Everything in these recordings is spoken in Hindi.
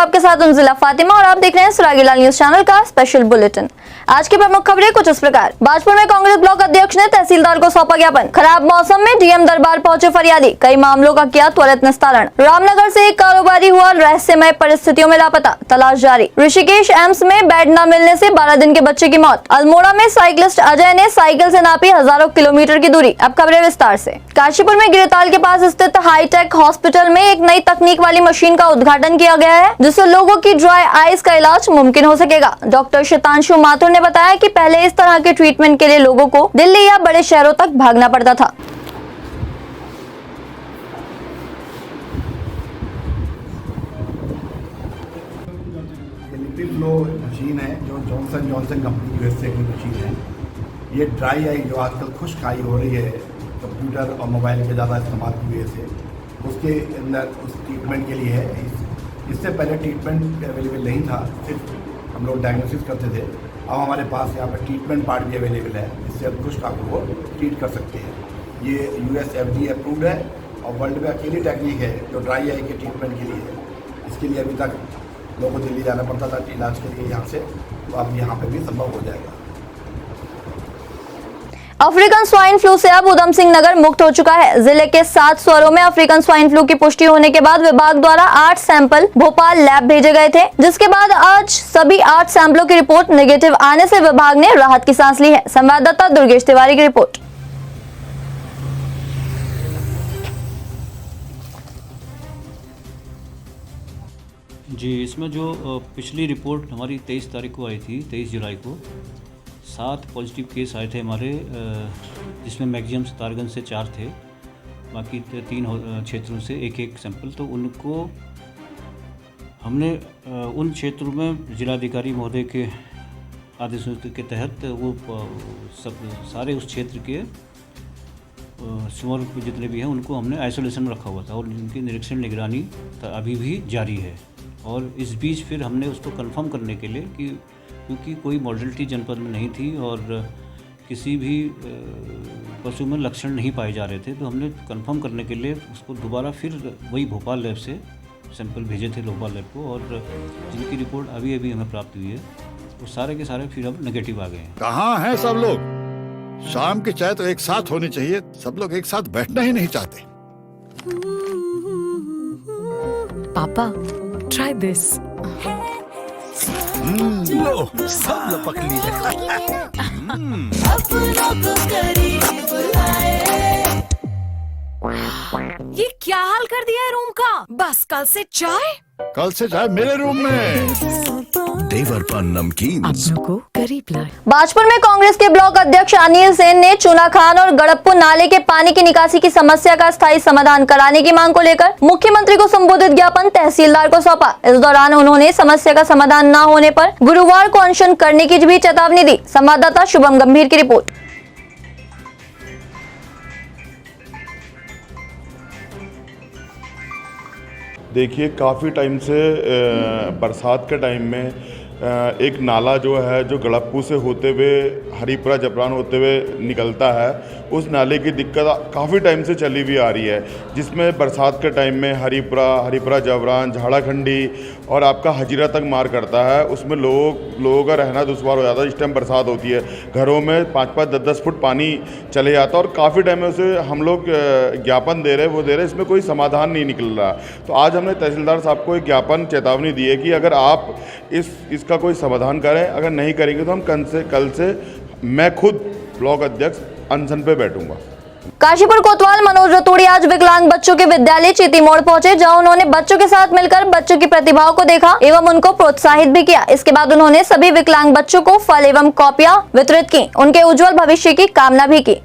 आपके साथ उनजिला फातिमा और आप देख रहे हैं सरागीलाल न्यूज चैनल का स्पेशल बुलेटिन। आज की प्रमुख खबरें कुछ इस प्रकार। बाजपुर में कांग्रेस ब्लॉक अध्यक्ष ने तहसीलदार को सौंपा ज्ञापन। खराब मौसम में डीएम दरबार पहुंचे फरियादी, कई मामलों का किया त्वरित निस्तारण। रामनगर से एक कारोबारी हुआ रहस्यमय परिस्थितियों में लापता, तलाश जारी। ऋषिकेश एम्स में बेड न मिलने से 12 दिन के बच्चे की मौत। अल्मोड़ा में साइकिलिस्ट अजय ने साइकिल से नापी हजारों किलोमीटर की दूरी। अब खबरें विस्तार से। काशीपुर में गिरताल के पास स्थित हाईटेक हॉस्पिटल में एक नई तकनीक वाली मशीन का उद्घाटन किया गया है, जिससे लोगों की ड्राई आइज का इलाज मुमकिन हो सकेगा। डॉक्टर शतांशु माथुर ने बताया कि पहले इस तरह के ट्रीटमेंट के लिए लोगों को दिल्ली या बड़े शहरों तक भागना पड़ता था। लिपिड फ्लो मशीन है जो जॉनसन जॉनसन कंपनी की यूएसए की मशीन है। ये ड्राई आई जो आजकल खुश्क आई हो रही है कंप्यूटर और मोबाइल के ज़्यादा इस्तेमाल की वजह से, उसके अंदर उस ट्रीटमेंट के लिए है। इससे पहले ट्रीटमेंट अवेलेबल नहीं था, सिर्फ हम लोग डायग्नोसिस करते थे। अब हमारे पास यहाँ पर ट्रीटमेंट पार्ट भी अवेलेबल है, जिससे हम खुश्क आंखों को ट्रीट कर सकते हैं। ये US FDA अप्रूव्ड है और वर्ल्ड में अकेली टेक्निक है जो ड्राई आई के ट्रीटमेंट के लिए है। इसके लिए अभी तक लोगों को दिल्ली जाना पड़ता था इलाज के लिए यहाँ से, तो अब यहाँ पर भी संभव हो जाएगा। अफ्रीकन स्वाइन फ्लू से अब उधम सिंह नगर मुक्त हो चुका है। जिले के 7 शहरों में अफ्रीकन स्वाइन फ्लू की पुष्टि होने के बाद विभाग द्वारा 8 सैंपल भोपाल लैब भेजे गए थे, जिसके बाद आज सभी 8 सैंपलों की रिपोर्ट नेगेटिव आने से विभाग ने राहत की सांस ली है। संवाददाता दुर्गेश तिवारी की रिपोर्ट। जी, इसमें जो पिछली रिपोर्ट हमारी 23 तारीख को आई थी, 23 जुलाई को 7 पॉजिटिव केस आए थे हमारे, जिसमें मैक्सिमम सितारगंज से 4 थे, बाकी 3 क्षेत्रों से एक सैंपल। तो उनको हमने उन क्षेत्रों में जिलाधिकारी महोदय के आदेशों के तहत वो सब सारे उस क्षेत्र के स्मॉल जितने भी हैं उनको हमने आइसोलेशन में रखा हुआ था और उनकी निरीक्षण निगरानी अभी भी जारी है। और इस बीच फिर हमने उसको कंफर्म करने के लिए कि क्योंकि कोई मॉडलिटी जनपद में नहीं थी और किसी भी पशु में लक्षण नहीं पाए जा रहे थे, तो हमने कंफर्म करने के लिए उसको दोबारा फिर वही भोपाल लैब से सैंपल भेजे थे भोपाल लैब को, और जिनकी रिपोर्ट अभी हमें प्राप्त हुई है वो सारे के सारे फिर अब नेगेटिव आ गए हैं। कहाँ हैं सब लोग? शाम की चाय तो एक साथ होनी चाहिए, सब लोग एक साथ बैठना ही नहीं चाहते। पापा, try this. लो, सब लपक लिए। ये क्या हाल कर दिया है रूम का? बस कल से चाय? कल से चाय मेरे रूम में। देवरपन नमकीन को करीब लाए। बाजपुर में कांग्रेस के ब्लॉक अध्यक्ष अनिल सेन ने चूना खान और गड़प्पू नाले के पानी की निकासी की समस्या का स्थायी समाधान कराने की मांग को लेकर मुख्यमंत्री को संबोधित ज्ञापन तहसीलदार को सौंपा। इस दौरान उन्होंने समस्या का समाधान न होने पर गुरुवार को अनशन करने की भी चेतावनी दी। संवाददाता शुभम गंभीर की रिपोर्ट। देखिए, काफ़ी टाइम से बरसात के टाइम में एक नाला जो है जो गड़प्पू से होते हुए हरिपुरा जबरान होते हुए निकलता है, उस नाले की दिक्कत काफ़ी टाइम से चली हुई आ रही है, जिसमें बरसात के टाइम में हरिपुरा जबरान, झाड़ाखंडी और आपका हजीरा तक मार करता है। उसमें लोगों का रहना दुश्वार हो जाता है। इस टाइम बरसात होती है, घरों में 5-5, 10-10 फुट पानी चले जाता है और काफ़ी टाइम में उसे हम लोग ज्ञापन दे रहे, इसमें कोई समाधान नहीं निकल रहा। तो आज हमने तहसीलदार साहब को एक ज्ञापन चेतावनी दी है कि अगर आप इसका कोई समाधान करें, अगर नहीं करेंगे तो हम कल से मैं खुद ब्लॉक अध्यक्ष अनशन पे बैठूंगा। काशीपुर कोतवाल मनोज रतोड़ी आज विकलांग बच्चों के विद्यालय चीती मोड़ पहुंचे, जहां उन्होंने बच्चों के साथ मिलकर बच्चों की प्रतिभाओं को देखा एवं उनको प्रोत्साहित भी किया। इसके बाद उन्होंने सभी विकलांग बच्चों को फल एवं कॉपियां वितरित की, उनके उज्जवल भविष्य की कामना भी की।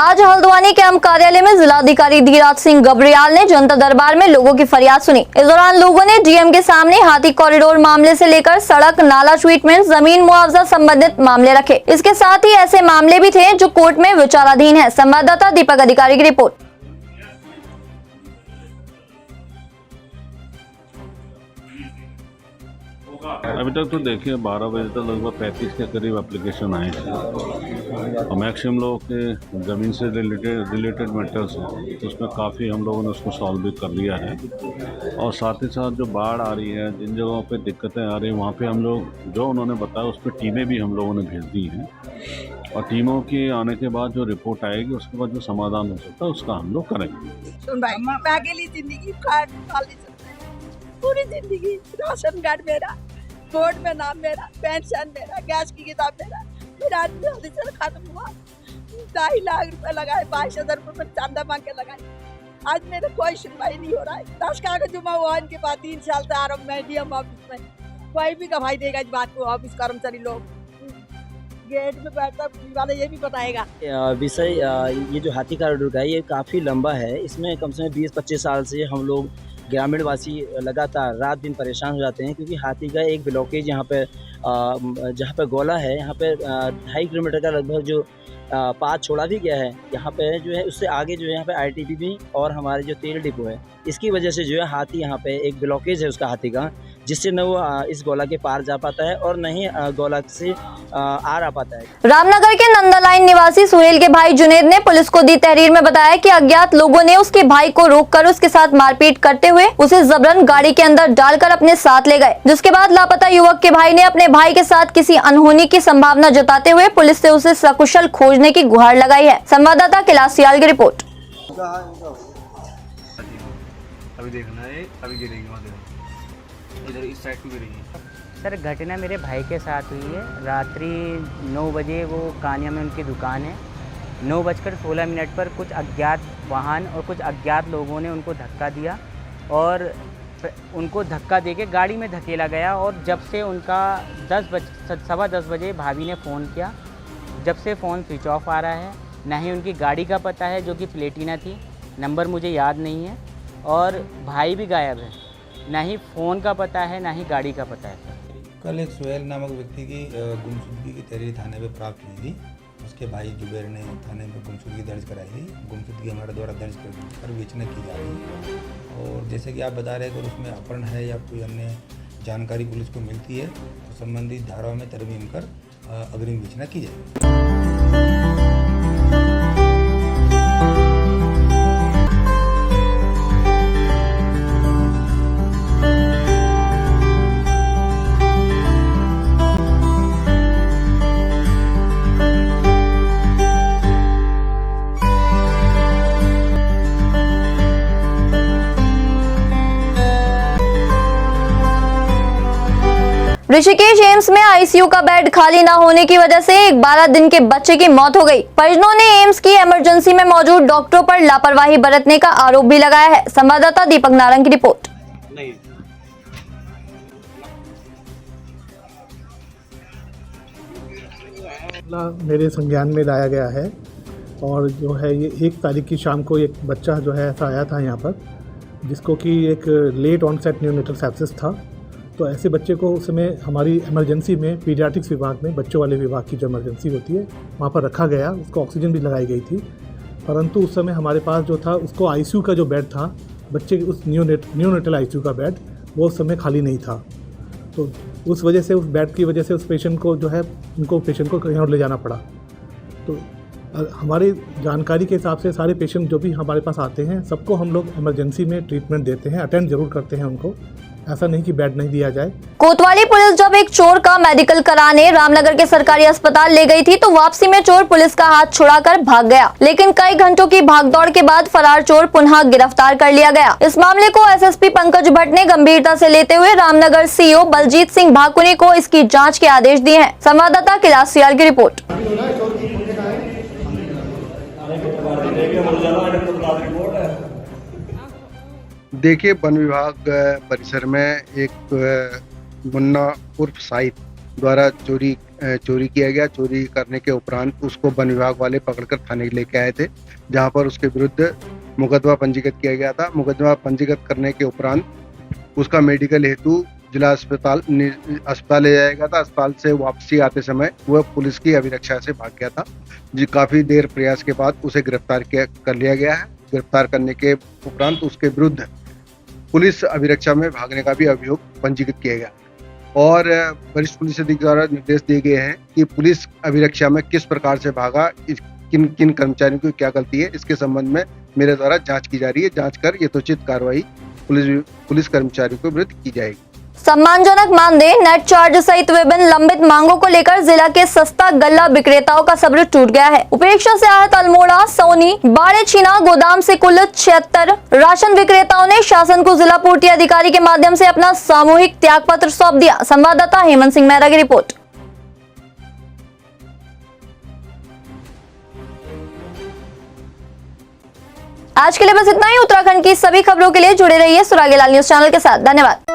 आज हल्द्वानी कैंप कार्यालय में जिलाधिकारी धीराज सिंह गबरियाल ने जनता दरबार में लोगों की फरियाद सुनी। इस दौरान लोगों ने डीएम के सामने हाथी कॉरिडोर मामले से लेकर सड़क नाला ट्रीटमेंट, जमीन मुआवजा संबंधित मामले रखे। इसके साथ ही ऐसे मामले भी थे जो कोर्ट में विचाराधीन है। संवाददाता दीपक अधिकारी की रिपोर्ट। अभी तक तो देखिए 12 बजे तक लगभग 35 के करीब एप्लीकेशन आए थे और मैक्सिमम लोगों के ज़मीन से रिलेटेड मैटर्स हैं, तो उसमें काफ़ी हम लोगों ने उसको सॉल्व भी कर लिया है। और साथ ही साथ जो बाढ़ आ रही है, जिन जगहों पे दिक्कतें आ रही हैं, वहाँ पे हम लोग जो उन्होंने बताया उस पर टीमें भी हम लोगों ने भेज दी हैं और टीमों के आने के बाद जो रिपोर्ट आएगी उसके बाद जो समाधान हो सकता है उसका हम लोग करेंगे। सुन भाई, मैं अकेली जिंदगी पूरी जिंदगी राशन कार्ड मेरा, बोर्ड में नाम मेरा, पेंशन मेरा, गैस की किताब मेरा आज जल्दी से खत्म हुआ। 2.5 लाख रुपए लगाए, 22,000 रुपए में चांदा मांग के लगाए। आज मेरा कोई सुनवाई नहीं हो रहा है। 10 कागज जमा हुआ इनके पास, 3 साल से आ रहा हूँ मैं डीएम ऑफिस में, कोई भी गवाही देगा इस बात को। ऑफिस कर्मचारी लोग गेट में बैठता पुलिस वाले ये भी बताएगा। विषय ये जो हाथी कॉरिडोर का है ये काफ़ी लंबा है। इसमें कम से कम 20-25 साल से हम लोग ग्रामीण वासी लगातार रात दिन परेशान हो जाते हैं, क्योंकि हाथी का एक ब्लॉकेज यहाँ पे जहाँ पे गोला है, यहाँ पे 2.5 किलोमीटर का लगभग जो पाथ छोड़ा भी गया है। यहाँ पे जो है उससे आगे जो है यहाँ पे आईटीबी भी और हमारे जो तेल डिपो है, इसकी वजह से जो है हाथी यहाँ पे एक ब्लॉकेज है उसका हाथी का, जिससे न वो इस गोला के पार जा पाता है और न ही गोला से आ रहा पाता है। रामनगर के नंदालाइन निवासी सुहेल के भाई जुनेद ने पुलिस को दी तहरीर में बताया कि अज्ञात लोगों ने उसके भाई को रोककर उसके साथ मारपीट करते हुए उसे जबरन गाड़ी के अंदर डालकर अपने साथ ले गए, जिसके बाद लापता युवक के भाई ने अपने भाई के साथ किसी अनहोनी की संभावना जताते हुए पुलिस से उसे सकुशल खोजने की गुहार लगाई है। संवाददाता कैलाश सियाल की रिपोर्ट। अभी देखना है, अभी गिरेगी वहाँ इधर इस साइड को गिरेगी। सर घटना मेरे भाई के साथ हुई है। रात्रि 9 बजे वो कानिया में उनकी दुकान है। 9:16 पर कुछ अज्ञात वाहन और कुछ अज्ञात लोगों ने उनको धक्का दिया और उनको धक्का देके गाड़ी में धकेला गया। और जब से उनका 10 बजे भाभी ने फ़ोन किया, जब से फ़ोन स्विच ऑफ आ रहा है। ना ही उनकी गाड़ी का पता है जो कि प्लेटिना थी, नंबर मुझे याद नहीं है, और भाई भी गायब है। ना ही फ़ोन का पता है, ना ही गाड़ी का पता है। कल एक सुहेल नामक व्यक्ति की गुमशुदगी की तहरीर थाने में प्राप्त हुई थी। उसके भाई जुबैर ने थाने में गुमशुदगी दर्ज कराई थी। गुमशुदगी हमारे द्वारा दर्ज कर विवेचना की जा रही है और जैसे कि आप बता रहे हैं अगर उसमें अपहरण है या कोई अन्य जानकारी पुलिस को मिलती है तो संबंधित धाराओं में तरमीम कर अग्रिम विवेचना की जाएगी। ऋषिकेश एम्स में आईसीयू का बेड खाली न होने की वजह से एक 12 दिन के बच्चे की मौत हो गई। परिजनों ने एम्स की इमरजेंसी में मौजूद डॉक्टरों पर लापरवाही बरतने का आरोप भी लगाया है। संवाददाता दीपक नारंग की रिपोर्ट। मेरे संज्ञान में लाया गया है और जो है ये 1 तारीख की शाम को एक बच्चा जो है ऐसा आया था यहाँ पर, जिसको कि एक लेट ऑनसेट न्यूनेटल सेप्सिस था। तो ऐसे बच्चे को उस समय हमारी इमरजेंसी में पीडियाट्रिक्स विभाग में, बच्चों वाले विभाग की जो इमरजेंसी होती है, वहाँ पर रखा गया। उसको ऑक्सीजन भी लगाई गई थी, परंतु उस समय हमारे पास जो था उसको आईसीयू का जो बेड था, बच्चे के उस न्यूनेटल आईसीयू का बेड, वो उस समय खाली नहीं था। तो उस वजह से, उस बेड की वजह से उस पेशेंट को जो है, उनको पेशेंट को कहीं और ले जाना पड़ा। तो हमारी जानकारी के हिसाब से सारे पेशेंट जो भी हमारे पास आते हैं सबको हम लोग इमरजेंसी में ट्रीटमेंट देते हैं, अटेंड जरूर करते हैं उनको, ऐसा नहीं कि बेड नहीं दिया जाए। कोतवाली पुलिस जब एक चोर का मेडिकल कराने रामनगर के सरकारी अस्पताल ले गई थी तो वापसी में चोर पुलिस का हाथ छुड़ाकर भाग गया, लेकिन कई घंटों की भागदौड़ के बाद फरार चोर पुनः गिरफ्तार कर लिया गया। इस मामले को एसएसपी पंकज भट्ट ने गंभीरता से लेते हुए रामनगर सीओ बलजीत सिंह भाकुनी को इसकी जाँच के आदेश दिए हैं। संवाददाता कैलाश सियाल की रिपोर्ट। देखिए, वन विभाग परिसर में एक मुन्ना उर्फ साहिद द्वारा चोरी किया गया। चोरी करने के उपरांत उसको वन विभाग वाले पकड़कर थाने लेके आए थे, जहां पर उसके विरुद्ध मुकदमा पंजीकृत किया गया था। मुकदमा पंजीकृत करने के उपरांत उसका मेडिकल हेतु जिला अस्पताल ले जाया गया था। अस्पताल से वापसी आते समय वह पुलिस की अभिरक्षा से भाग गया था। जी, काफी देर प्रयास के बाद उसे गिरफ्तार कर लिया गया है। गिरफ्तार करने के उपरांत उसके विरुद्ध पुलिस अभिरक्षा में भागने का भी अभियोग पंजीकृत किया गया। और वरिष्ठ पुलिस अधीक्षक द्वारा निर्देश दिए गए हैं कि पुलिस अभिरक्षा में किस प्रकार से भागा, किन किन कर्मचारियों की क्या गलती है, इसके संबंध में मेरे द्वारा जांच की जा रही है। जांच कर यथोचित कार्रवाई पुलिस कर्मचारियों के विरुद्ध की जाएगी। सम्मानजनक मानदेय, नेट चार्ज सहित विभिन्न लंबित मांगों को लेकर जिला के सस्ता गल्ला विक्रेताओं का सब्र टूट गया है। उपेक्षा से आहत अल्मोड़ा, सोनी, बाड़े छीना गोदाम से कुल 76 राशन विक्रेताओं ने शासन को जिला पूर्ति अधिकारी के माध्यम से अपना सामूहिक त्याग पत्र सौंप दिया। संवाददाता हेमंत सिंह मेहरा की रिपोर्ट। आज के लिए बस इतना ही। उत्तराखंड की सभी खबरों के लिए जुड़े रहिए सुरागीलाल न्यूज चैनल के साथ। धन्यवाद।